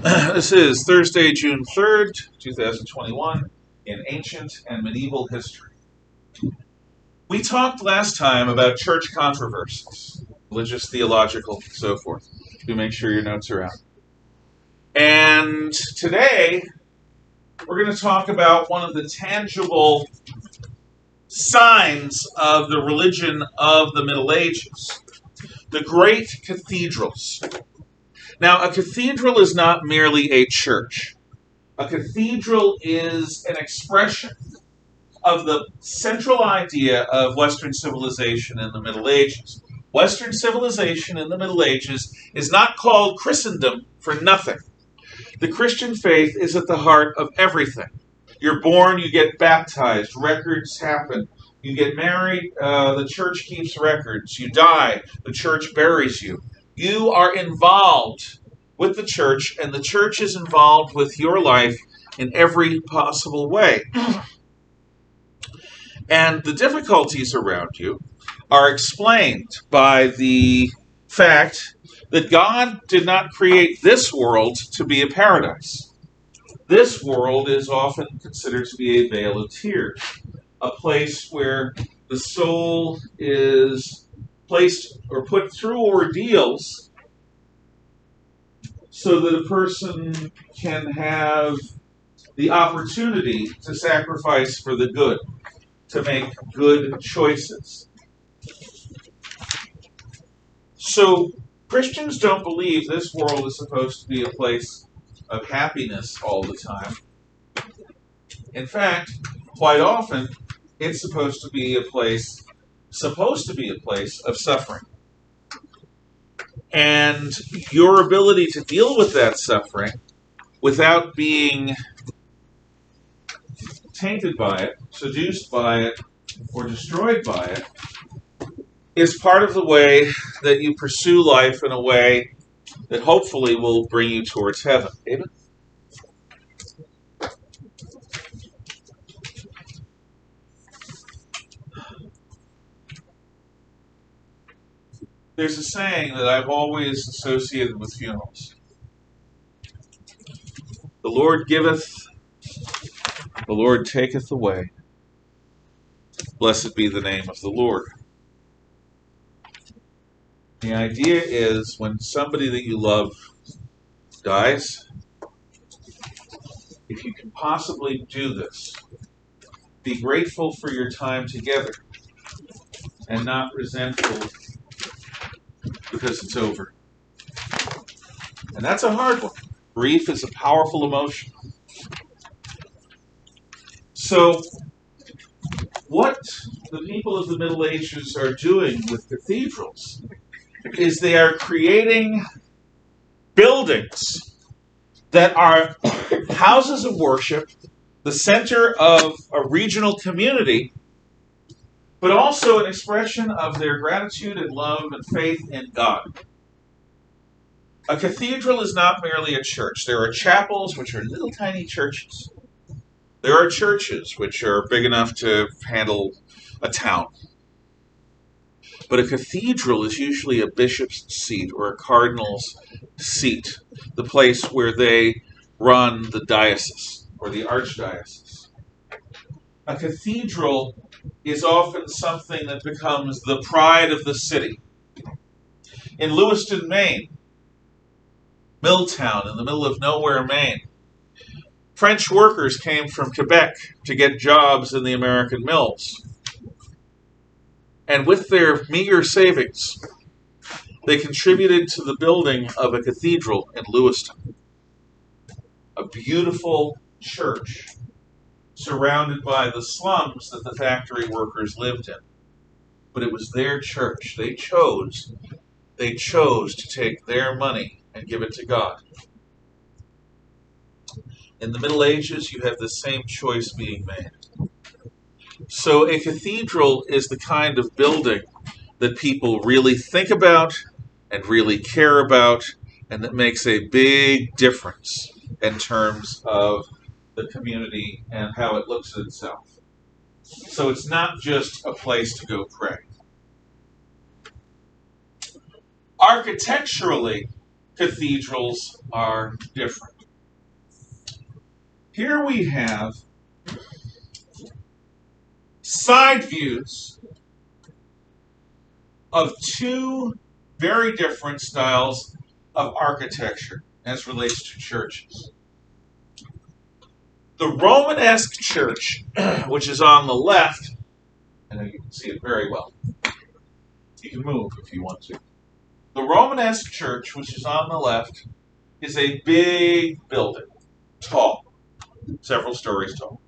This is Thursday, June 3rd, 2021, in ancient and medieval history. We talked last time about church controversies, religious, theological, so forth. Do make sure your notes are out. And today, we're going to talk about one of the tangible signs of the religion of the Middle Ages, the great cathedrals. Now, a cathedral is not merely a church. A cathedral is an expression of the central idea of Western civilization in the Middle Ages. Western civilization in the Middle Ages is not called Christendom for nothing. The Christian faith is at the heart of everything. You're born, you get baptized, records happen. You get married, the church keeps records. You die, the church buries you. You are involved with the church, and the church is involved with your life in every possible way. And the difficulties around you are explained by the fact that God did not create this world to be a paradise. This world is often considered to be a vale of tears, a place where the soul is placed or put through ordeals so that a person can have the opportunity to sacrifice for the good, to make good choices. So Christians don't believe this world is supposed to be a place of happiness all the time. In fact, quite often, it's supposed to be a place of suffering. And your ability to deal with that suffering without being tainted by it, seduced by it, or destroyed by it is part of the way that you pursue life in a way that hopefully will bring you towards heaven. David? There's a saying that I've always associated with funerals. The Lord giveth, the Lord taketh away. Blessed be the name of the Lord. The idea is when somebody that you love dies, if you can possibly do this, be grateful for your time together and not resentful because it's over. And that's a hard one. Grief is a powerful emotion. So, what the people of the Middle Ages are doing with cathedrals is they are creating buildings that are houses of worship, the center of a regional community, but also an expression of their gratitude and love and faith in God. A cathedral is not merely a church. There are chapels, which are little tiny churches. There are churches, which are big enough to handle a town. But a cathedral is usually a bishop's seat or a cardinal's seat, the place where they run the diocese or the archdiocese. A cathedral is often something that becomes the pride of the city. In Lewiston, Maine, Milltown, in the middle of nowhere, Maine, French workers came from Quebec to get jobs in the American mills. And with their meager savings, they contributed to the building of a cathedral in Lewiston. A beautiful church surrounded by the slums that the factory workers lived in. But it was their church. They chose to take their money and give it to God. In the Middle Ages, you have the same choice being made. So a cathedral is the kind of building that people really think about and really care about, and that makes a big difference in terms of the community and how it looks at itself. So it's not just a place to go pray. Architecturally, cathedrals are different. Here we have side views of two very different styles of architecture as relates to churches. The Romanesque church, which is on the left, and you can see it very well. You can move if you want to. The Romanesque church, which is on the left, is a big building, tall, several stories tall.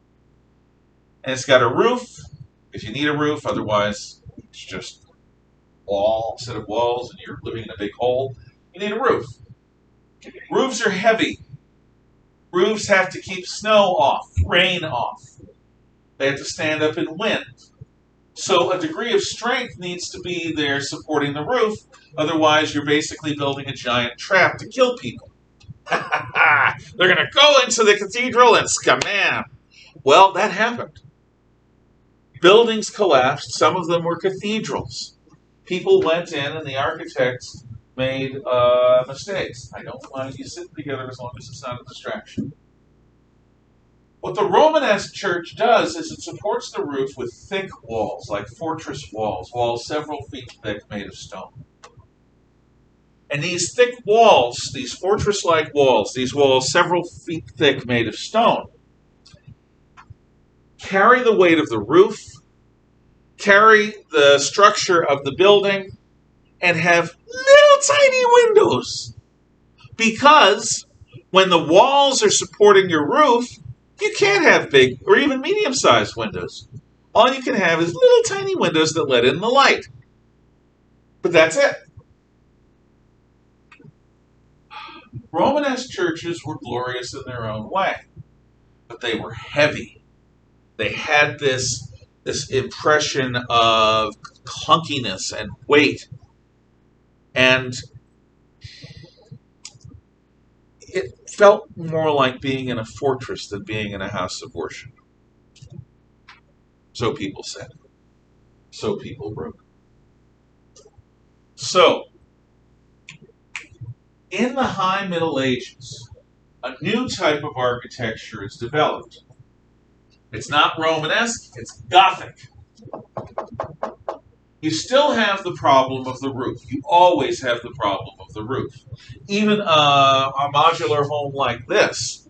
And it's got a roof, if you need a roof, otherwise it's just a set of walls and you're living in a big hole. You need a roof. Roofs are heavy. Roofs have to keep snow off, rain off. They have to stand up in wind. So a degree of strength needs to be there supporting the roof. Otherwise, you're basically building a giant trap to kill people. They're going to go into the cathedral and scamam. Well, that happened. Buildings collapsed. Some of them were cathedrals. People went in and the architects made mistakes. I don't mind you sitting together as long as it's not a distraction. What the Romanesque church does is it supports the roof with thick walls, like fortress walls, walls several feet thick made of stone. And these thick walls, these fortress-like walls, these walls several feet thick made of stone, carry the weight of the roof, carry the structure of the building, and have little tiny windows. Because when the walls are supporting your roof, you can't have big or even medium-sized windows. All you can have is little tiny windows that let in the light. But that's it. Romanesque churches were glorious in their own way, but they were heavy. They had this impression of clunkiness and weight. And it felt more like being in a fortress than being in a house of worship. So people said. So people wrote. So, in the High Middle Ages, a new type of architecture is developed. It's not Romanesque, it's Gothic. You still have the problem of the roof. You always have the problem of the roof. Even a modular home like this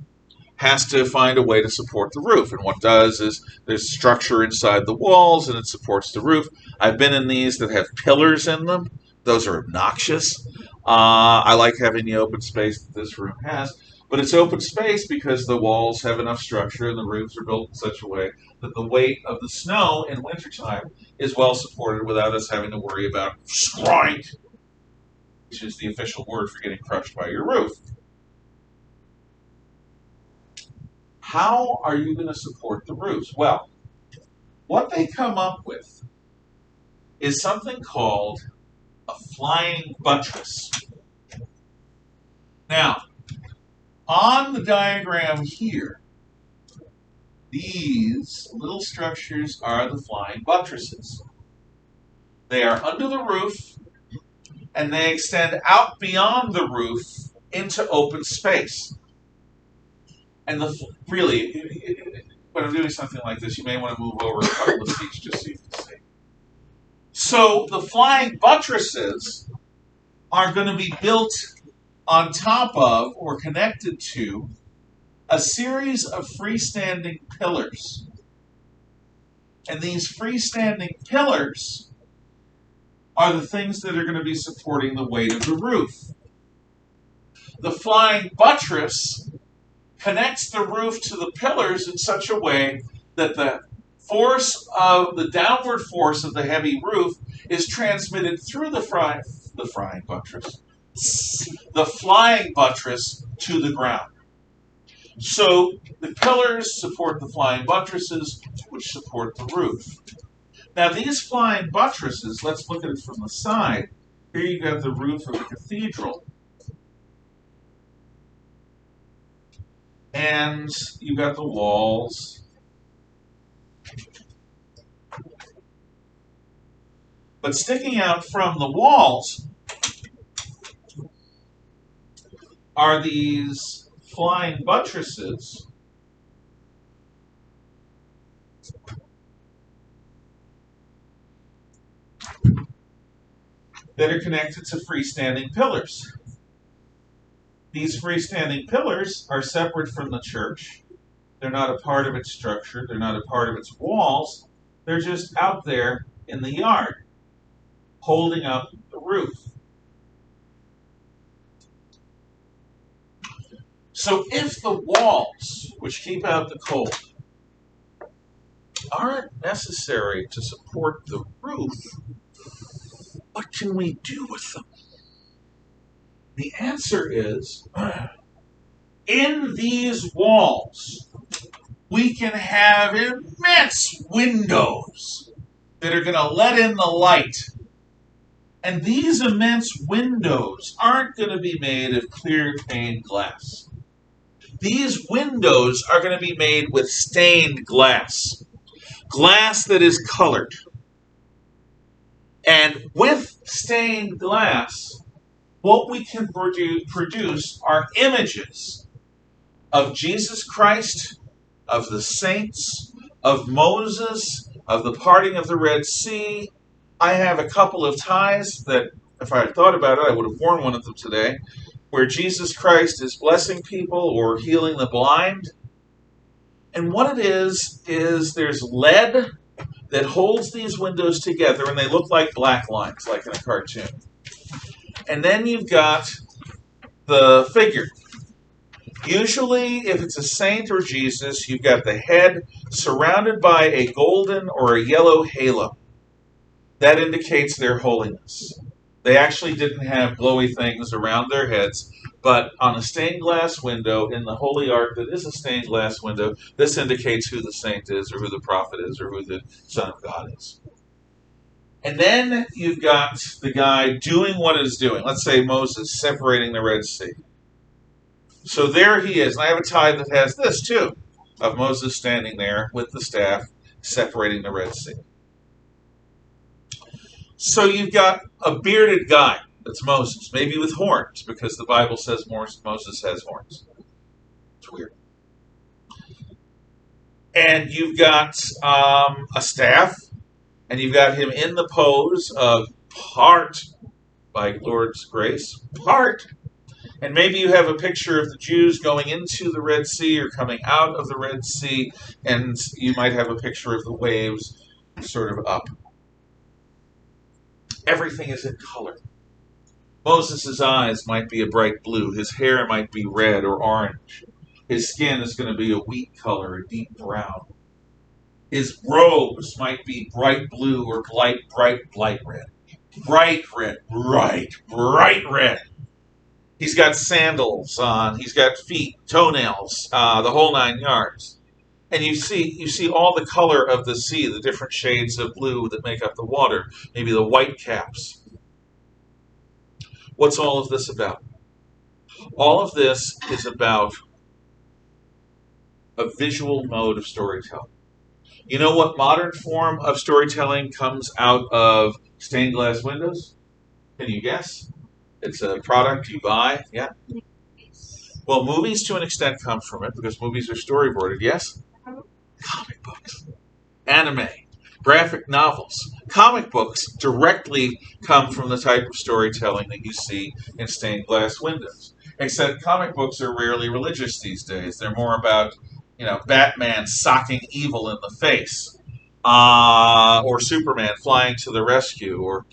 has to find a way to support the roof. And what it does is there's structure inside the walls and it supports the roof. I've been in these that have pillars in them. Those are obnoxious. I like having the open space that this room has. But it's open space because the walls have enough structure and the roofs are built in such a way that the weight of the snow in wintertime is well supported without us having to worry about scroing, which is the official word for getting crushed by your roof. How are you going to support the roofs? Well, what they come up with is something called a flying buttress. Now, on the diagram here, these little structures are the flying buttresses. They are under the roof, and they extend out beyond the roof into open space. And really, when I'm doing something like this, you may want to move over a couple of seats just so you can see. So the flying buttresses are going to be built on top of or connected to a series of freestanding pillars. And these freestanding pillars are the things that are going to be supporting the weight of the roof. The flying buttress connects the roof to the pillars in such a way that the downward force of the heavy roof is transmitted through the flying buttress to the ground. So the pillars support the flying buttresses, which support the roof. Now these flying buttresses, let's look at it from the side. Here you got the roof of the cathedral. And you've got the walls. But sticking out from the walls are these flying buttresses that are connected to freestanding pillars. These freestanding pillars are separate from the church. They're not a part of its structure. They're not a part of its walls. They're just out there in the yard, holding up the roof. So if the walls, which keep out the cold, aren't necessary to support the roof, what can we do with them? The answer is, in these walls, we can have immense windows that are going to let in the light. And these immense windows aren't going to be made of clear pane glass. These windows are going to be made with stained glass. Glass that is colored. And with stained glass, what we can produce are images of Jesus Christ, of the saints, of Moses, of the parting of the Red Sea. I have a couple of ties that, if I had thought about it, I would have worn one of them today, where Jesus Christ is blessing people or healing the blind. And what it is there's lead that holds these windows together, and they look like black lines, like in a cartoon. And then you've got the figure. Usually, if it's a saint or Jesus, you've got the head surrounded by a golden or a yellow halo. That indicates their holiness. They actually didn't have glowy things around their heads, but on a stained glass window in the Holy Ark that is a stained glass window, this indicates who the saint is, or who the prophet is, or who the Son of God is. And then you've got the guy doing what he's doing. Let's say Moses separating the Red Sea. So there he is. And I have a tie that has this too, of Moses standing there with the staff separating the Red Sea. So you've got a bearded guy, that's Moses, maybe with horns, because the Bible says Moses has horns. It's weird. And you've got a staff, and you've got him in the pose of part, by Lord's grace, part. And maybe you have a picture of the Jews going into the Red Sea or coming out of the Red Sea, and you might have a picture of the waves sort of up. Everything is in color. Moses' eyes might be a bright blue. His hair might be red or orange. His skin is going to be a wheat color, a deep brown. His robes might be bright blue or bright red. Bright red, bright red. He's got sandals on. He's got feet, toenails, the whole 9 yards. And you see all the color of the sea, the different shades of blue that make up the water, maybe the white caps. What's all of this about? All of this is about a visual mode of storytelling. You know what modern form of storytelling comes out of stained glass windows? Can you guess? It's a product you buy, yeah? Well, movies to an extent come from it because movies are storyboarded, yes? Comic books, anime, graphic novels. Comic books directly come from the type of storytelling that you see in stained glass windows. Except comic books are rarely religious these days. They're more about, Batman socking evil in the face, or Superman flying to the rescue, or,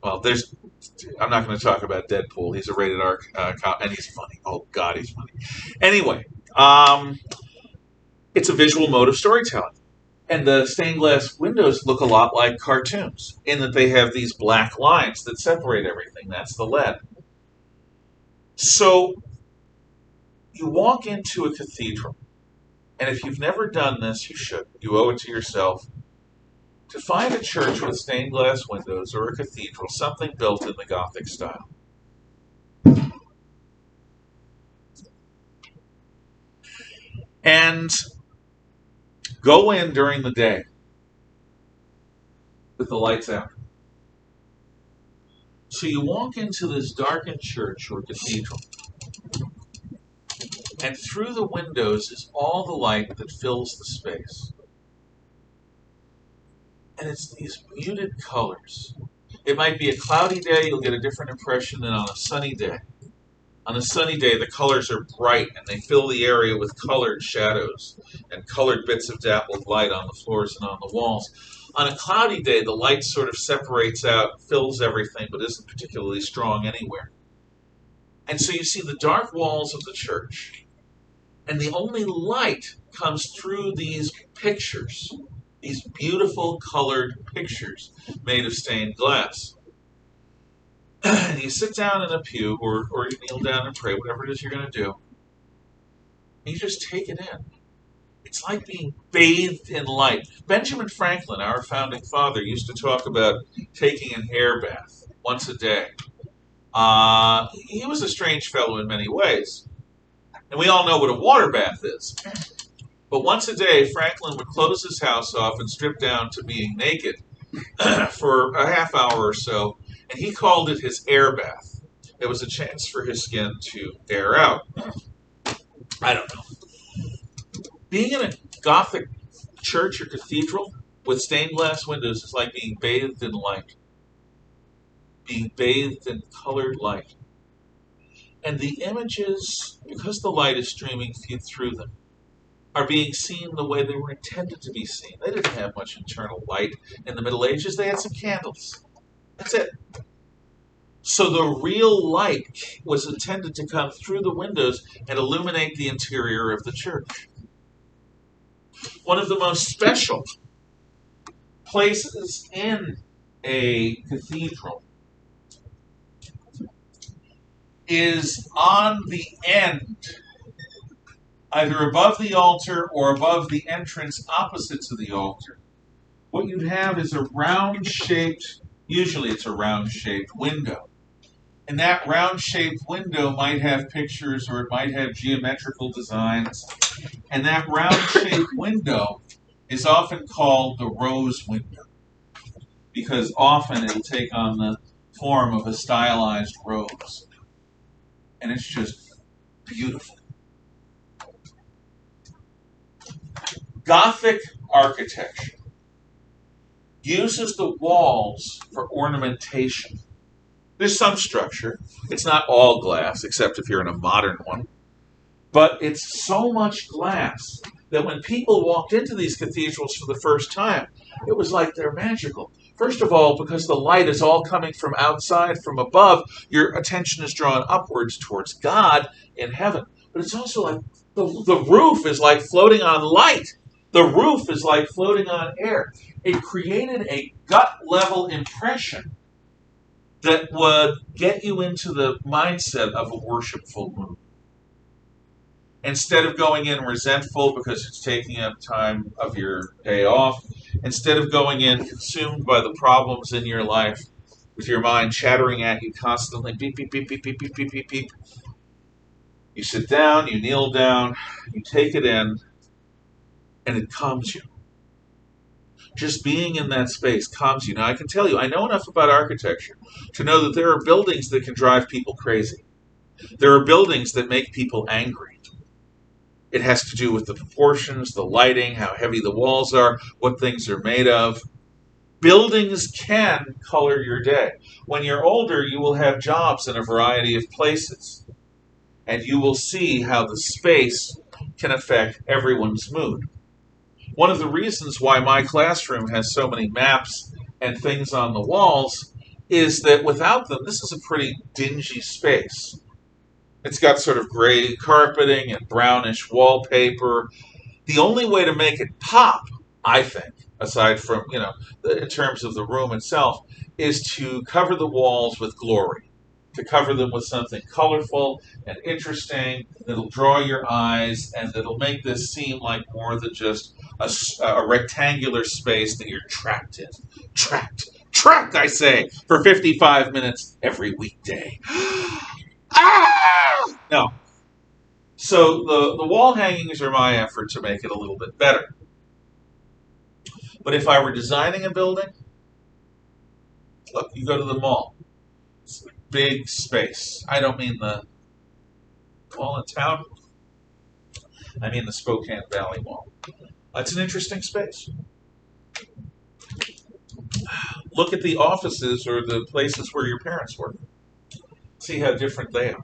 I'm not going to talk about Deadpool. He's a rated R cop, and he's funny. Oh, God, he's funny. Anyway, it's a visual mode of storytelling. And the stained glass windows look a lot like cartoons in that they have these black lines that separate everything. That's the lead. So you walk into a cathedral, and if you've never done this, you should. You owe it to yourself to find a church with stained glass windows or a cathedral, something built in the Gothic style. And go in during the day with the lights out. So you walk into this darkened church or cathedral, And through the windows is all the light that fills the space. And it's these muted colors. It might be a cloudy day, you'll get a different impression than on a sunny day. On a sunny day, the colors are bright and they fill the area with colored shadows and colored bits of dappled light on the floors and on the walls. On a cloudy day, the light sort of separates out, fills everything, but isn't particularly strong anywhere. And so you see the dark walls of the church, and the only light comes through these pictures, these beautiful colored pictures made of stained glass. And you sit down in a pew or you kneel down and pray, whatever it is you're going to do, and you just take it in. It's like being bathed in light. Benjamin Franklin, our founding father, used to talk about taking an air bath once a day. He was a strange fellow in many ways. And we all know what a water bath is. But once a day, Franklin would close his house off and strip down to being naked for a half hour or so, and he called it his air bath. It was a chance for his skin to air out. I don't know. Being in a Gothic church or cathedral with stained glass windows is like being bathed in light. Being bathed in colored light. And the images, because the light is streaming through them, are being seen the way they were intended to be seen. They didn't have much internal light in the Middle Ages. They had some candles. That's it. So the real light was intended to come through the windows and illuminate the interior of the church. One of the most special places in a cathedral is on the end, either above the altar or above the entrance opposite to the altar. What you'd have is a round-shaped, usually it's a round-shaped window. And that round-shaped window might have pictures or it might have geometrical designs. And that round-shaped window is often called the rose window because often it'll take on the form of a stylized rose. And it's just beautiful. Gothic architecture uses the walls for ornamentation. There's some structure. It's not all glass, except if you're in a modern one. But it's so much glass that when people walked into these cathedrals for the first time, it was like they're magical. First of all, because the light is all coming from outside, from above, your attention is drawn upwards towards God in heaven. But it's also like the roof is like floating on light. The roof is like floating on air. It created a gut-level impression that would get you into the mindset of a worshipful mood. Instead of going in resentful because it's taking up time of your day off, instead of going in consumed by the problems in your life, with your mind chattering at you constantly, beep, beep, beep, beep, beep, beep, beep, beep, beep, you sit down, you kneel down, you take it in, and it calms you. Just being in that space calms you. Now, I can tell you, I know enough about architecture to know that there are buildings that can drive people crazy. There are buildings that make people angry. It has to do with the proportions, the lighting, how heavy the walls are, what things are made of. Buildings can color your day. When you're older, you will have jobs in a variety of places. And you will see how the space can affect everyone's mood. One of the reasons why my classroom has so many maps and things on the walls is that without them, this is a pretty dingy space. It's got sort of gray carpeting and brownish wallpaper. The only way to make it pop, I think, aside from, in terms of the room itself, is to cover the walls with glory. To cover them with something colorful and interesting that'll draw your eyes and that'll make this seem like more than just a rectangular space that you're trapped in. Trapped, I say, for 55 minutes every weekday. No. So the wall hangings are my effort to make it a little bit better. But if I were designing a building, look, you go to the mall. It's a big space. I don't mean the mall in town. I mean the Spokane Valley Mall. It's an interesting space. Look at the offices or the places where your parents work. See how different they are.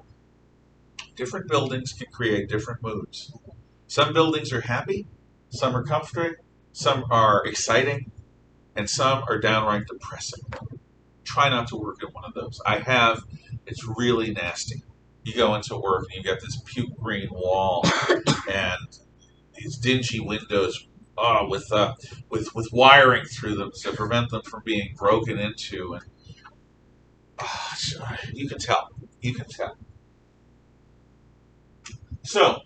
Different buildings can create different moods. Some buildings are happy, some are comforting, some are exciting, and some are downright depressing. Try not to work in one of those. I have. It's really nasty. You go into work and you got this puke green wall and these dingy windows with wiring through them to prevent them from being broken into. And you can tell. You can tell. So,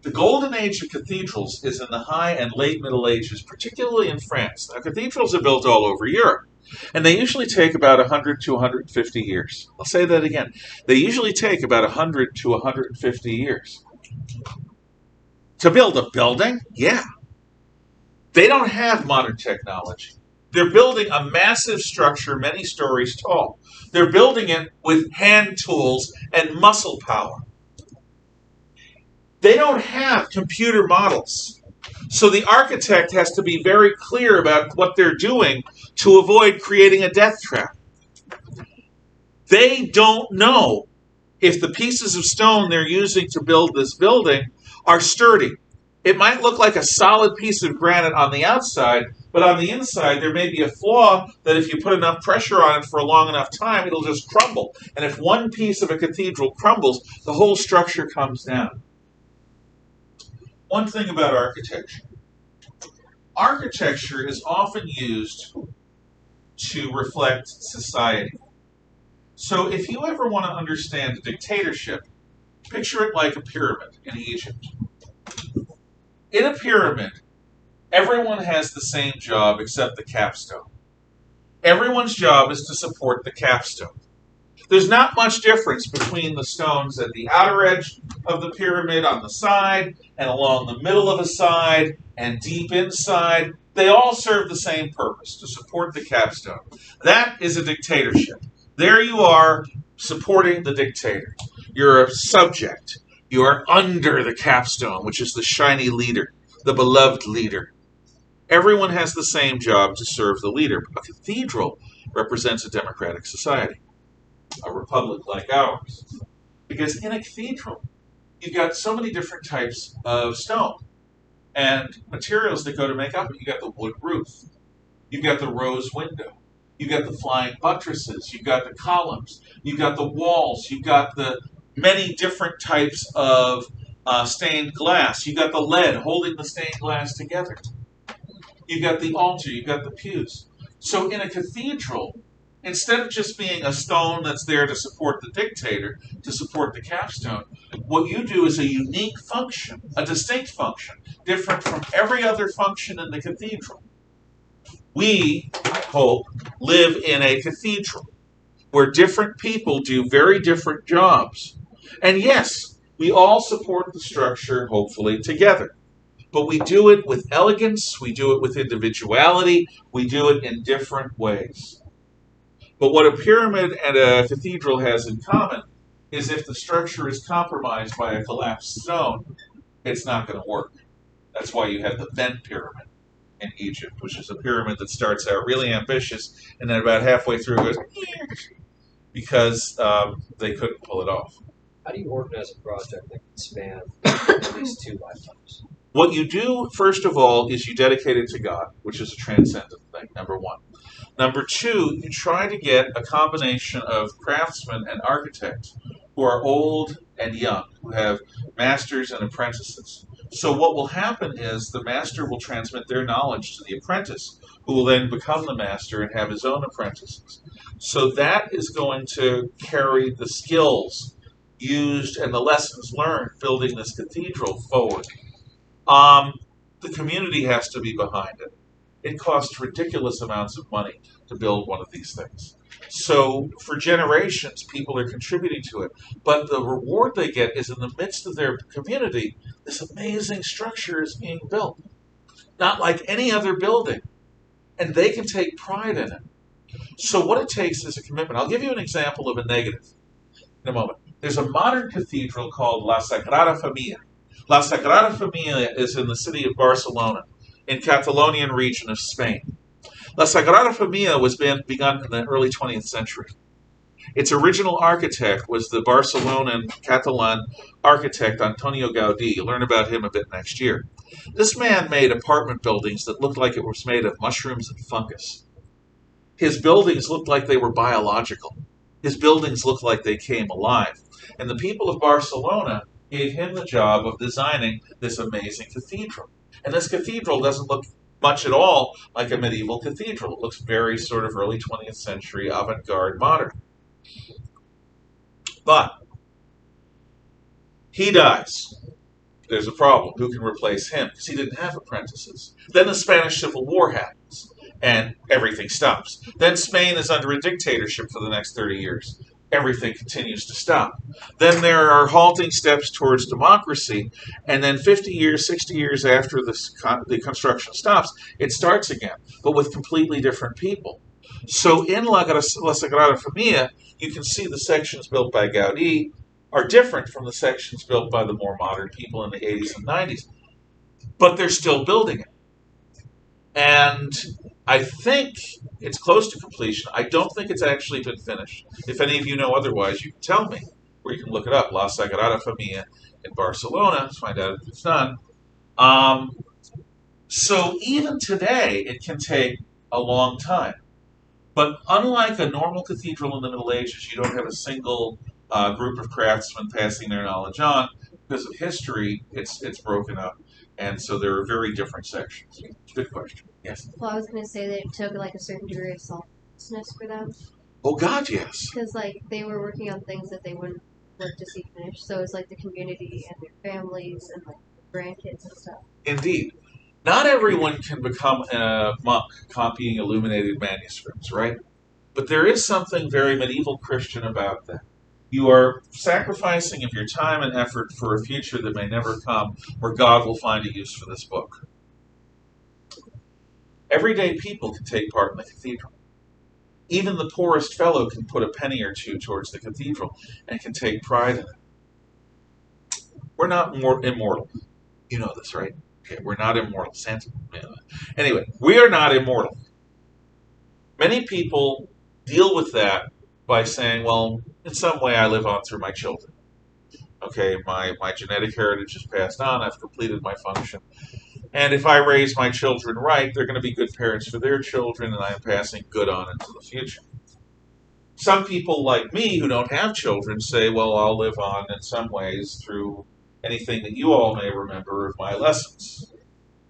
the golden age of cathedrals is in the high and late Middle Ages, particularly in France. Now, cathedrals are built all over Europe, and they usually take about 100 to 150 years. I'll say that again. They usually take about 100 to 150 years. To build a building? Yeah. They don't have modern technology. They're building a massive structure many stories tall. They're building it with hand tools and muscle power. They don't have computer models. So the architect has to be very clear about what they're doing to avoid creating a death trap. They don't know if the pieces of stone they're using to build this building are sturdy. It might look like a solid piece of granite on the outside, but on the inside there may be a flaw that if you put enough pressure on it for a long enough time, it'll just crumble. And if one piece of a cathedral crumbles, the whole structure comes down. One thing about architecture. Architecture is often used to reflect society. So if you ever want to understand a dictatorship, picture it like a pyramid in Egypt. In a pyramid, everyone has the same job except the capstone. Everyone's job is to support the capstone. There's not much difference between the stones at the outer edge of the pyramid, on the side, and along the middle of a side, and deep inside. They all serve the same purpose, to support the capstone. That is a dictatorship. There you are, supporting the dictator. You're a subject. You are under the capstone, which is the shiny leader, the beloved leader. Everyone has the same job to serve the leader. A cathedral represents a democratic society, a republic like ours. Because in a cathedral, you've got so many different types of stone and materials that go to make up it. You've got the wood roof. You've got the rose window. You've got the flying buttresses. You've got the columns. You've got the walls. You've got the many different types of stained glass. You've got the lead holding the stained glass together. You've got the altar. You've got the pews. So in a cathedral, instead of just being a stone that's there to support the dictator, to support the capstone, what you do is a unique function, a distinct function, different from every other function in the cathedral. We, I hope, live in a cathedral where different people do very different jobs. And yes, we all support the structure, hopefully, together. But we do it with elegance, we do it with individuality, we do it in different ways. But what a pyramid and a cathedral has in common is if the structure is compromised by a collapsed stone, it's not going to work. That's why you have the bent pyramid in Egypt, which is a pyramid that starts out really ambitious and then about halfway through goes because they couldn't pull it off. How do you organize a project that can span at least 2 lifetimes? What you do, first of all, is you dedicate it to God, which is a transcendent thing, number one. Number two, you try to get a combination of craftsmen and architects who are old and young, who have masters and apprentices. So what will happen is the master will transmit their knowledge to the apprentice, who will then become the master and have his own apprentices. So that is going to carry the skills used and the lessons learned building this cathedral forward. The community has to be behind it. It costs ridiculous amounts of money to build one of these things. So for generations, people are contributing to it. But the reward they get is in the midst of their community, this amazing structure is being built. Not like any other building. And they can take pride in it. So what it takes is a commitment. I'll give you an example of a negative in a moment. There's a modern cathedral called La Sagrada Familia. La Sagrada Familia is in the city of Barcelona, in Catalonian region of Spain. La Sagrada Familia was begun in the early 20th century. Its original architect was the Barcelonan Catalan architect Antonio Gaudí. You'll learn about him a bit next year. This man made apartment buildings that looked like it was made of mushrooms and fungus. His buildings looked like they were biological. His buildings looked like they came alive. And the people of Barcelona gave him the job of designing this amazing cathedral. And this cathedral doesn't look much at all like a medieval cathedral. It looks very sort of early 20th century avant-garde modern. But he dies. There's a problem. Who can replace him? Because he didn't have apprentices. Then the Spanish Civil War happens, and everything stops. Then Spain is under a dictatorship for the next 30 years. Everything continues to stop. Then there are halting steps towards democracy, and then 50 years, 60 years after the construction stops, it starts again, but with completely different people. So in La Sagrada Familia, you can see the sections built by Gaudí are different from the sections built by the more modern people in the 80s and 90s. But they're still building it. And I think it's close to completion. I don't think it's actually been finished. If any of you know otherwise, you can tell me, or you can look it up. La Sagrada Familia in Barcelona, to find out if it's done. So even today, it can take a long time. But unlike a normal cathedral in the Middle Ages, you don't have a single group of craftsmen passing their knowledge on. Because of history, it's broken up. And so there are very different sections. Good question. Yes? Well, I was going to say that it took like a certain degree of selflessness for them. Oh, God, yes. Because like they were working on things that they wouldn't work to see finished. So it's like the community and their families and like grandkids and stuff. Indeed. Not everyone can become a monk copying illuminated manuscripts, right? But there is something very medieval Christian about that. You are sacrificing of your time and effort for a future that may never come, where God will find a use for this book. Everyday people can take part in the cathedral. Even the poorest fellow can put a penny or two towards the cathedral and can take pride in it. We're not immortal. You know this, right? Okay, we're not immortal. Santa. Anyway, we are not immortal. Many people deal with that by saying, well, in some way I live on through my children. Okay, my genetic heritage is passed on. I've completed my function. And if I raise my children right, they're going to be good parents for their children, and I'm passing good on into the future. Some people like me who don't have children say, well, I'll live on in some ways through anything that you all may remember of my lessons.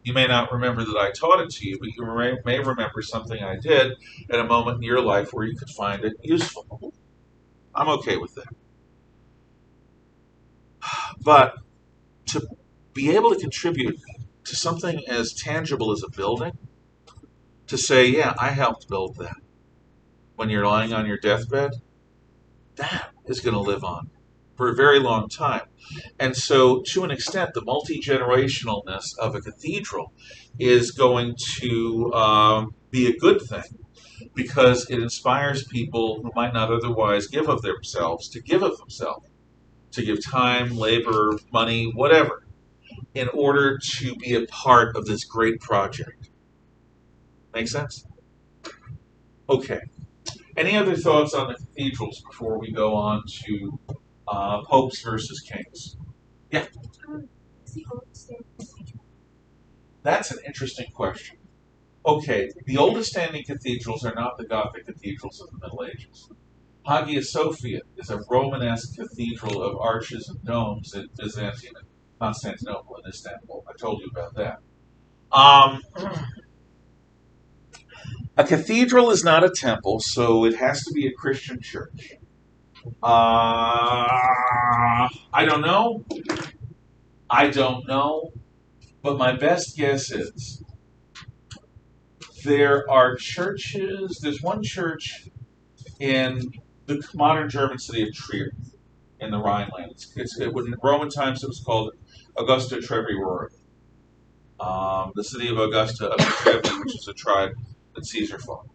You may not remember that I taught it to you, but you may remember something I did at a moment in your life where you could find it useful. I'm okay with that. But to be able to contribute to something as tangible as a building, to say, yeah, I helped build that, when you're lying on your deathbed, that is going to live on for a very long time. And so, to an extent, the multi-generationalness of a cathedral is going to be a good thing, because it inspires people who might not otherwise give of themselves to give of themselves, to give time, labor, money, whatever, in order to be a part of this great project. Make sense? Okay. Any other thoughts on the cathedrals before we go on to popes versus kings? Yeah. That's an interesting question. Okay, the oldest standing cathedrals are not the Gothic cathedrals of the Middle Ages. Hagia Sophia is a Romanesque cathedral of arches and domes in Byzantium, Constantinople, and Istanbul. I told you about that. A cathedral is not a temple, so it has to be a Christian church. I don't know. I don't know. But my best guess is there are churches. There's one church in the modern German city of Trier in the Rhineland. In Roman times it was called Augusta Trevirorum. The city of Augusta of Trevi, which is a tribe that Caesar fought.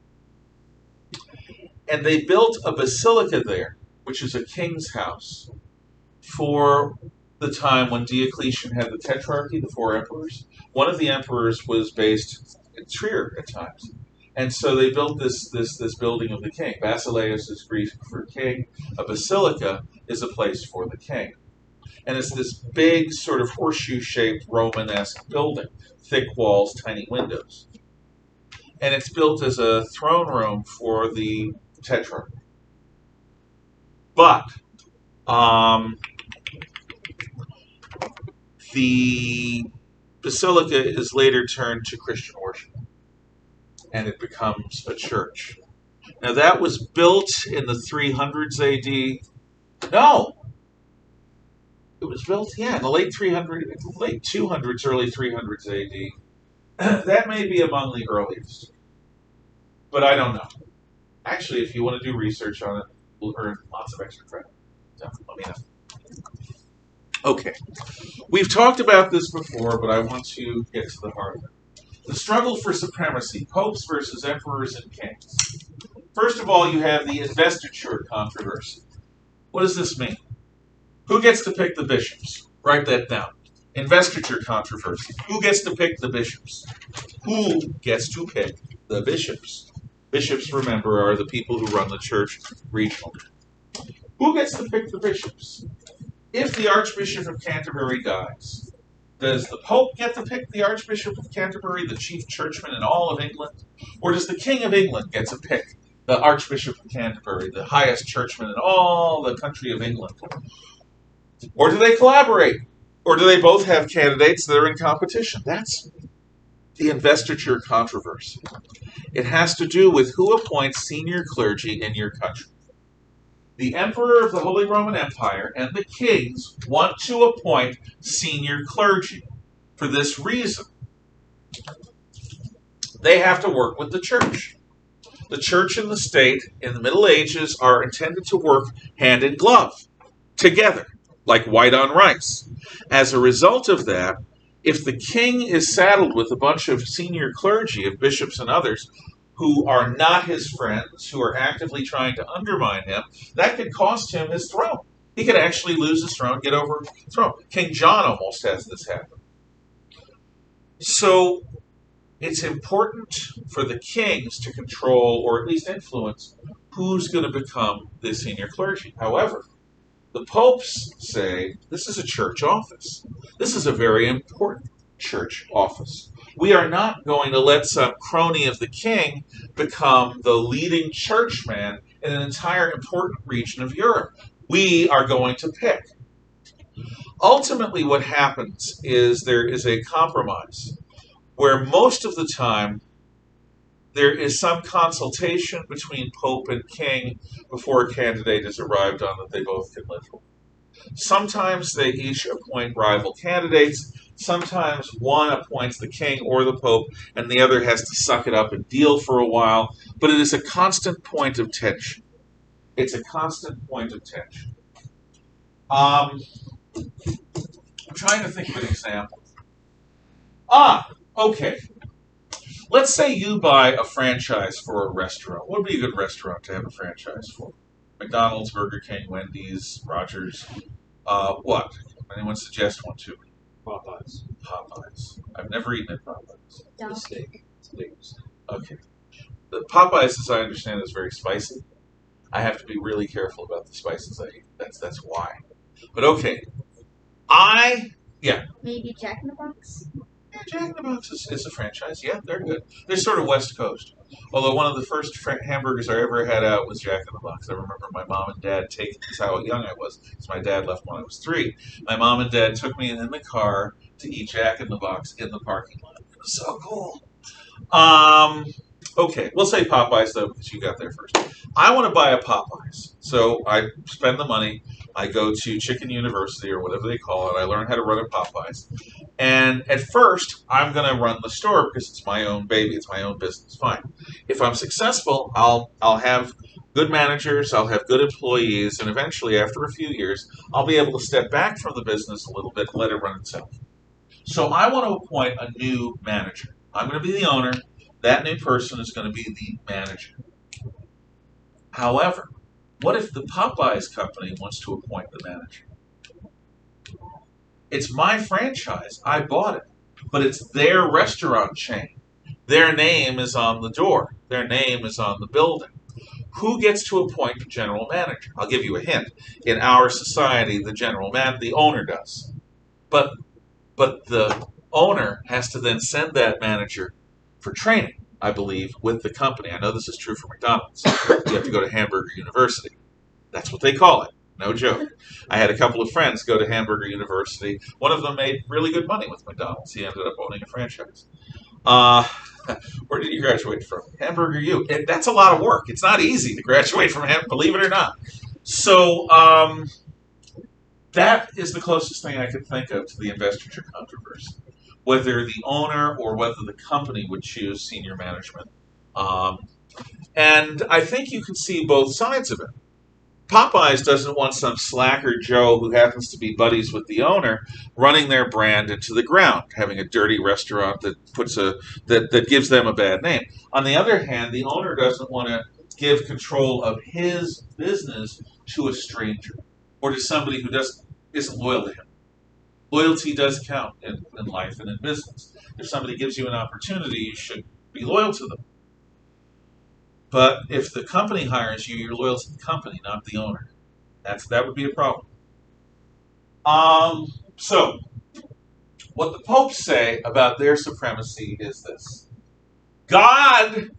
And they built a basilica there, which is a king's house, for the time when Diocletian had the Tetrarchy, the four emperors. One of the emperors was based in Trier at times. And so they built this building of the king. Basileus is Greek for king. A basilica is a place for the king. And it's this big sort of horseshoe-shaped Romanesque building, thick walls, tiny windows. And it's built as a throne room for the Tetrarch. But the basilica is later turned to Christian worship, and it becomes a church. Now that was built in the 300s AD. No, it was built, in the late 200s, early 300s AD. That may be among the earliest, but I don't know. Actually, if you want to do research on it, we'll earn lots of extra credit. So let me know. Okay, we've talked about this before, but I want to get to the heart of it. The struggle for supremacy, popes versus emperors and kings. First of all, you have the investiture controversy. What does this mean? Who gets to pick the bishops? Write that down. Investiture controversy. Who gets to pick the bishops? Who gets to pick the bishops? Bishops, remember, are the people who run the church regionally. Who gets to pick the bishops? If the Archbishop of Canterbury dies, does the Pope get to pick the Archbishop of Canterbury, the chief churchman in all of England? Or does the King of England get to pick the Archbishop of Canterbury, the highest churchman in all the country of England? Or do they collaborate? Or do they both have candidates that are in competition? That's the investiture controversy. It has to do with who appoints senior clergy in your country. The Emperor of the Holy Roman Empire and the kings want to appoint senior clergy. For this reason, they have to work with the church. The church and the state in the Middle Ages are intended to work hand in glove, together, like white on rice. As a result of that, if the king is saddled with a bunch of senior clergy, of bishops and others, who are not his friends, who are actively trying to undermine him, that could cost him his throne. He could actually lose his throne, get overthrown. King John almost has this happen. So it's important for the kings to control, or at least influence, who's going to become the senior clergy. However, the popes say this is a church office. This is a very important church office. We are not going to let some crony of the king become the leading churchman in an entire important region of Europe. We are going to pick. Ultimately, what happens is there is a compromise where most of the time there is some consultation between Pope and King before a candidate is arrived on that they both can live with. Sometimes they each appoint rival candidates. Sometimes one appoints the king or the pope, and the other has to suck it up and deal for a while. But it is a constant point of tension. It's a constant point of tension. I'm trying to think of an example. Okay. Let's say you buy a franchise for a restaurant. What would be a good restaurant to have a franchise for? McDonald's, Burger King, Wendy's, Rogers. What? Anyone suggest one to me? Popeyes. Popeyes. I've never eaten at Popeyes. The steak. It's a big mistake. Okay. The Popeyes, as I understand, is very spicy. I have to be really careful about the spices I eat. That's why. But okay. Maybe Jack in the Box? Yeah, Jack in the Box is a franchise. Yeah, they're good. They're sort of West Coast. Although one of the first hamburgers I ever had out was Jack in the Box. I remember my mom and dad taking, this is how young I was, because my dad left when I was 3. My mom and dad took me in the car to eat Jack in the Box in the parking lot. It was so cool. Okay, we'll say Popeyes, though, because you got there first. I want to buy a Popeyes. So I spend the money. I go to Chicken University or whatever they call it. I learn how to run a Popeyes. And at first, I'm going to run the store because it's my own baby. It's my own business. Fine. If I'm successful, I'll have good managers. I'll have good employees. And eventually, after a few years, I'll be able to step back from the business a little bit and let it run itself. So I want to appoint a new manager. I'm going to be the owner. That new person is going to be the manager. However, what if the Popeyes company wants to appoint the manager? It's my franchise. I bought it. But it's their restaurant chain. Their name is on the door. Their name is on the building. Who gets to appoint the general manager? I'll give you a hint. In our society, the owner does. But the owner has to then send that manager for training, I believe, with the company. I know this is true for McDonald's. You have to go to Hamburger University. That's what they call it. No joke. I had a couple of friends go to Hamburger University. One of them made really good money with McDonald's. He ended up owning a franchise. Uh, where did you graduate from? Hamburger U. That's a lot of work. It's not easy to graduate from believe it or not. So that is the closest thing I could think of to the investiture controversy. Whether the owner or whether the company would choose senior management. And I think you can see both sides of it. Popeyes doesn't want some slacker Joe who happens to be buddies with the owner running their brand into the ground, having a dirty restaurant that gives them a bad name. On the other hand, the owner doesn't want to give control of his business to a stranger or to somebody who isn't loyal to him. Loyalty does count in life and in business. If somebody gives you an opportunity, you should be loyal to them. But if the company hires you, you're loyal to the company, not the owner. That would be a problem. So, what the popes say about their supremacy is this. God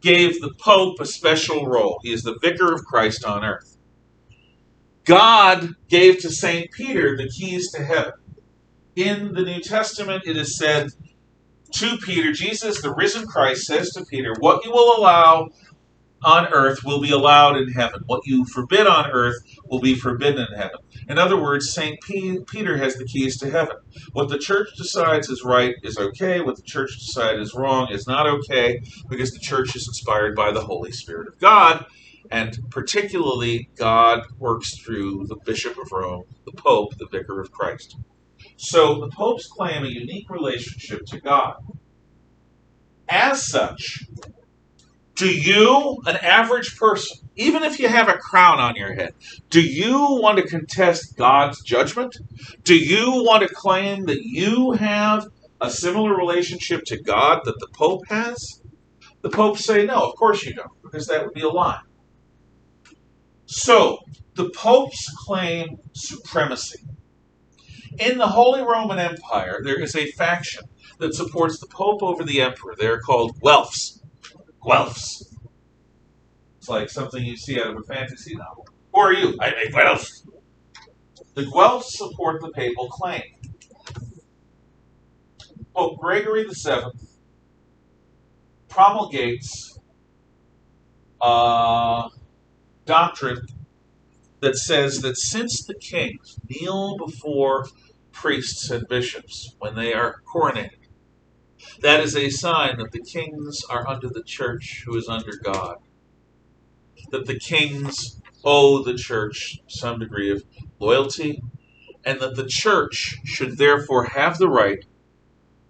gave the pope a special role. He is the vicar of Christ on earth. God gave to St. Peter the keys to heaven. In the New Testament, it is said to Peter, Jesus, the risen Christ, says to Peter, what you will allow on earth will be allowed in heaven. What you forbid on earth will be forbidden in heaven. In other words, St. Peter has the keys to heaven. What the church decides is right is okay. What the church decides is wrong is not okay, because the church is inspired by the Holy Spirit of God. And particularly, God works through the Bishop of Rome, the Pope, the Vicar of Christ. So the popes claim a unique relationship to God. As such, do you, an average person, even if you have a crown on your head, do you want to contest God's judgment? Do you want to claim that you have a similar relationship to God that the Pope has? The popes say no, of course you don't, because that would be a lie. So, the popes claim supremacy. In the Holy Roman Empire, there is a faction that supports the Pope over the Emperor. They're called Guelphs. Guelphs. It's like something you see out of a fantasy novel. Who are you? I'm a Guelph. The Guelphs support the papal claim. Pope Gregory VII promulgates doctrine that says that since the kings kneel before priests and bishops when they are coronated, that is a sign that the kings are under the church who is under God. That the kings owe the church some degree of loyalty, and that the church should therefore have the right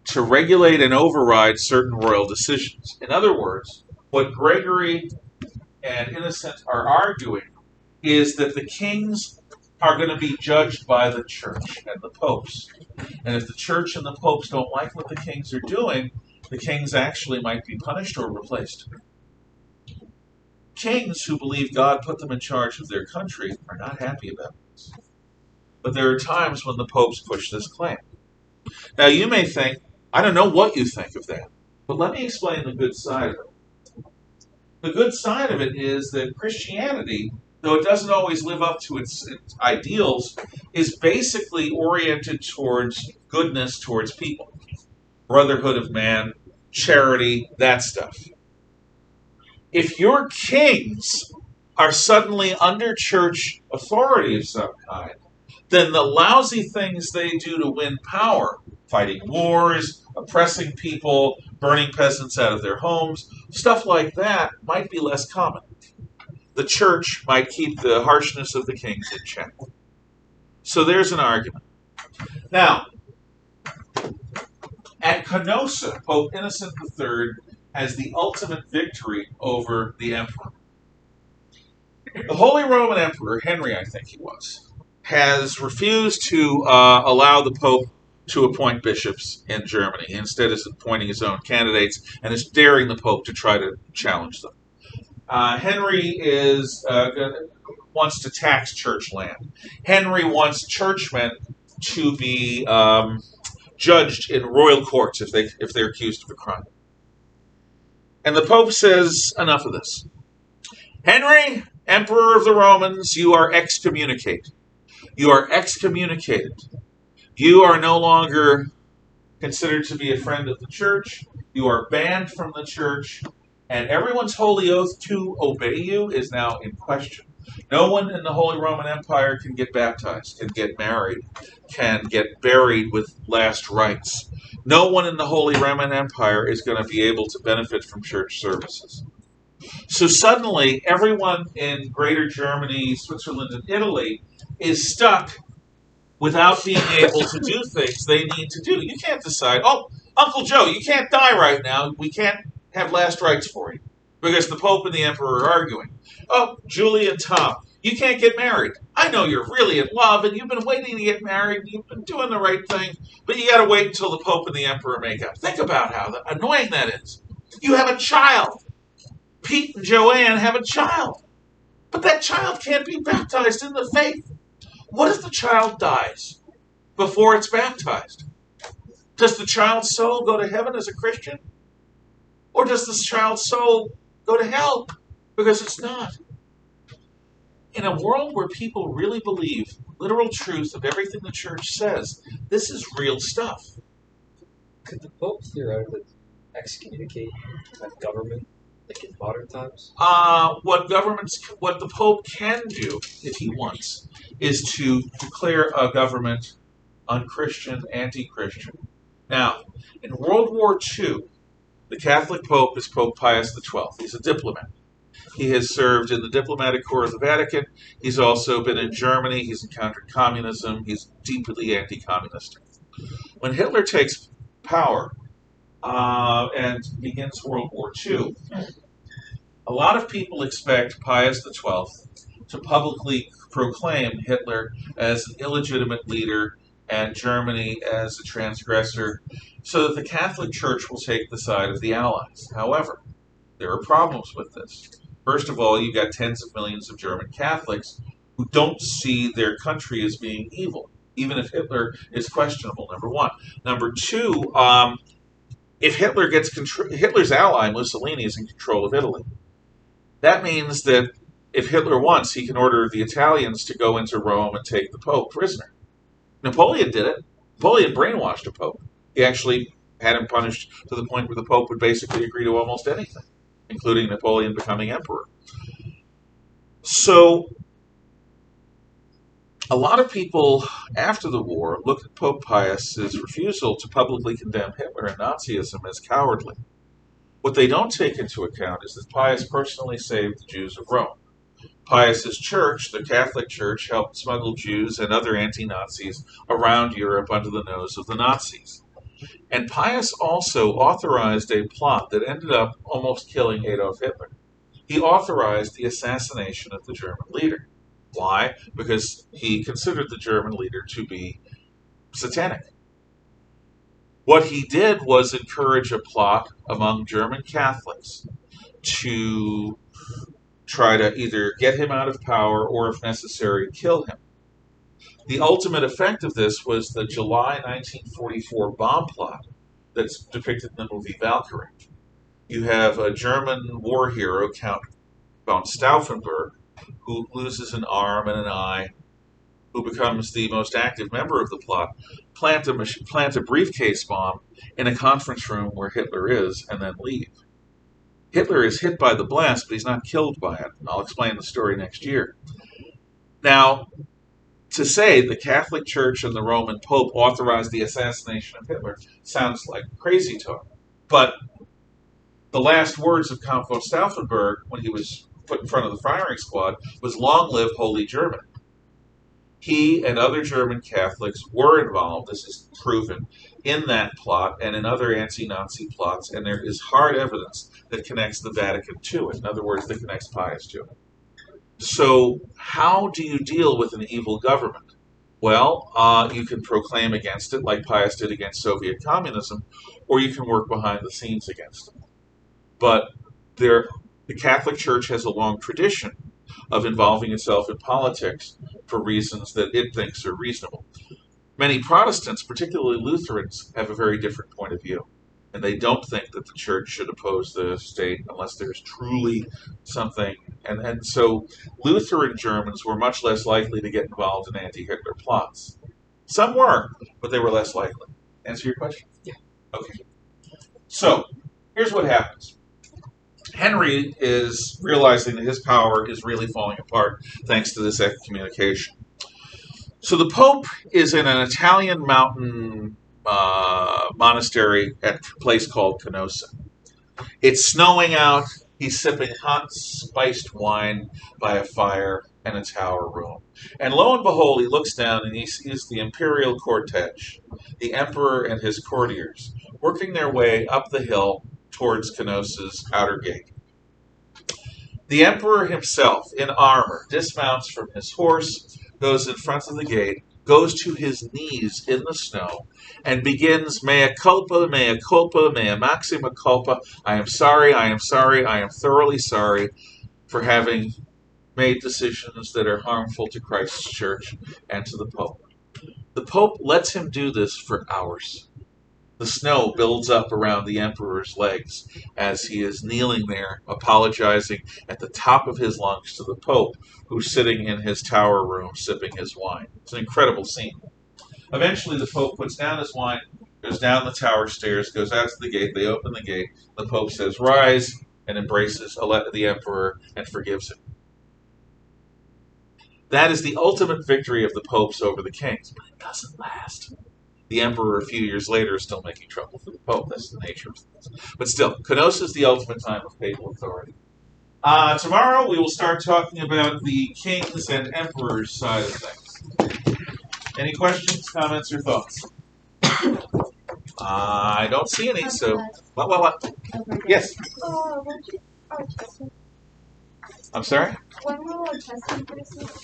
to regulate and override certain royal decisions. In other words, what Gregory and Innocent are arguing is that the kings are going to be judged by the church and the popes. And if the church and the popes don't like what the kings are doing, the kings actually might be punished or replaced. Kings who believe God put them in charge of their country are not happy about this. But there are times when the popes push this claim. Now you may think, I don't know what you think of that, but let me explain the good side of it. The good side of it is that Christianity, though it doesn't always live up to its ideals, is basically oriented towards goodness towards people. Brotherhood of man, charity, that stuff. If your kings are suddenly under church authority of some kind, then the lousy things they do to win power, fighting wars, oppressing people, burning peasants out of their homes, stuff like that might be less common. The church might keep the harshness of the kings in check. So there's an argument. Now, at Canossa, Pope Innocent III has the ultimate victory over the emperor. The Holy Roman Emperor, Henry I think he was, has refused to allow the Pope to appoint bishops in Germany. He instead is appointing his own candidates and is daring the Pope to try to challenge them. Henry wants to tax church land. Henry wants churchmen to be judged in royal courts if they're accused of a crime. And the Pope says, enough of this. Henry, Emperor of the Romans, you are excommunicated. You are excommunicated. You are no longer considered to be a friend of the church. You are banned from the church. And everyone's holy oath to obey you is now in question. No one in the Holy Roman Empire can get baptized, can get married, can get buried with last rites. No one in the Holy Roman Empire is going to be able to benefit from church services. So suddenly, everyone in Greater Germany, Switzerland, and Italy is stuck without being able to do things they need to do. You can't decide, oh, Uncle Joe, you can't die right now. We can't have last rites for you because the Pope and the Emperor are arguing. Oh, Julie and Tom, you can't get married. I know you're really in love and you've been waiting to get married. You've been doing the right thing, but you got to wait until the Pope and the Emperor make up. Think about how annoying that is. You have a child. Pete and Joanne have a child, but that child can't be baptized in the faith. What if the child dies before it's baptized? Does the child's soul go to heaven as a Christian? Or does the child's soul go to hell because it's not? In a world where people really believe literal truth of everything the church says, this is real stuff. Could the Pope theoretically excommunicate a government, like in modern times? What the Pope can do, if he wants, is to declare a government unchristian, anti-Christian. Now, in World War II, the Catholic Pope is Pope Pius XII. He's a diplomat. He has served in the diplomatic corps of the Vatican. He's also been in Germany. He's encountered communism. He's deeply anti-communist. When Hitler takes power and begins World War II, a lot of people expect Pius XII to publicly proclaim Hitler as an illegitimate leader and Germany as a transgressor so that the Catholic Church will take the side of the Allies. However, there are problems with this. First of all, you've got tens of millions of German Catholics who don't see their country as being evil, even if Hitler is questionable, number one. Number two, if Hitler gets Hitler's ally, Mussolini, is in control of Italy. That means that if Hitler wants, he can order the Italians to go into Rome and take the Pope prisoner. Napoleon did it. Napoleon brainwashed a Pope. He actually had him punished to the point where the Pope would basically agree to almost anything, including Napoleon becoming emperor. So, a lot of people after the war looked at Pope Pius's refusal to publicly condemn Hitler and Nazism as cowardly. What they don't take into account is that Pius personally saved the Jews of Rome. Pius's church, the Catholic Church, helped smuggle Jews and other anti-Nazis around Europe under the nose of the Nazis. And Pius also authorized a plot that ended up almost killing Adolf Hitler. He authorized the assassination of the German leader. Why? Because he considered the German leader to be satanic. What he did was encourage a plot among German Catholics to try to either get him out of power or, if necessary, kill him. The ultimate effect of this was the July 1944 bomb plot that's depicted in the movie Valkyrie. You have a German war hero, Count von Stauffenberg, who loses an arm and an eye, who becomes the most active member of the plot, plant a briefcase bomb in a conference room where Hitler is, and then leave. Hitler is hit by the blast, but he's not killed by it. And I'll explain the story next year. Now, to say the Catholic Church and the Roman Pope authorized the assassination of Hitler sounds like crazy talk. But the last words of Count von Stauffenberg when he was put in front of the firing squad was, "Long live Holy Germany." He and other German Catholics were involved, this is proven, in that plot and in other anti-Nazi plots, and there is hard evidence that connects the Vatican to it. In other words, that connects Pius to it. So how do you deal with an evil government? Well, you can proclaim against it like Pius did against Soviet communism, or you can work behind the scenes against it. But there, the Catholic Church has a long tradition of involving itself in politics for reasons that it thinks are reasonable. Many Protestants, particularly Lutherans, have a very different point of view. And they don't think that the church should oppose the state unless there's truly something. And so Lutheran Germans were much less likely to get involved in anti Hitler plots. Some were, but they were less likely. Answer your question? Yeah. Okay. So here's what happens. Henry is realizing that his power is really falling apart thanks to this excommunication. So the Pope is in an Italian mountain monastery at a place called Canossa. It's snowing out. He's sipping hot, spiced wine by a fire in a tower room. And lo and behold, he looks down and he sees the imperial cortege, the emperor and his courtiers, working their way up the hill towards Canossa's outer gate. The emperor himself, in armor, dismounts from his horse, goes in front of the gate, goes to his knees in the snow, and begins mea culpa, mea maxima culpa. I am sorry, I am sorry, I am thoroughly sorry for having made decisions that are harmful to Christ's church and to the Pope. The Pope lets him do this for hours. The snow builds up around the emperor's legs as he is kneeling there, apologizing at the top of his lungs to the Pope, who's sitting in his tower room sipping his wine. It's an incredible scene. Eventually, the Pope puts down his wine, goes down the tower stairs, goes out to the gate. They open the gate. The Pope says, "Rise," and embraces the emperor and forgives him. That is the ultimate victory of the popes over the kings, but it doesn't last. The emperor, a few years later, is still making trouble for the pope. That's the nature of things. But still, Canossa is the ultimate time of papal authority. Tomorrow, we will start talking about the kings and emperors side of things. Any questions, comments, or thoughts? I don't see any, so... What? Yes? I'm sorry? When will our testing process?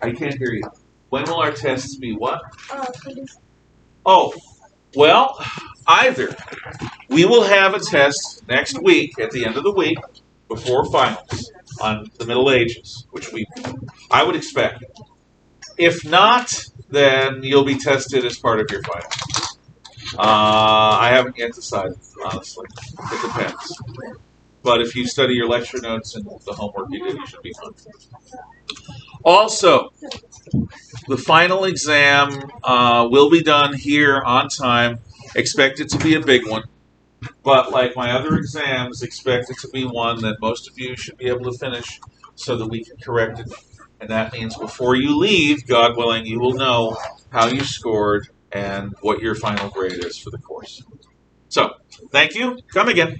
I can't hear you. When will our tests be what? Produced. Oh, well, either. We will have a test next week, at the end of the week, before finals, on the Middle Ages, which I would expect. If not, then you'll be tested as part of your finals. I haven't yet decided, honestly. It depends. But if you study your lecture notes and the homework you did, you should be fine. Also, the final exam will be done here on time. Expect it to be a big one. But like my other exams, expect it to be one that most of you should be able to finish so that we can correct it. And that means before you leave, God willing, you will know how you scored and what your final grade is for the course. So, thank you. Come again.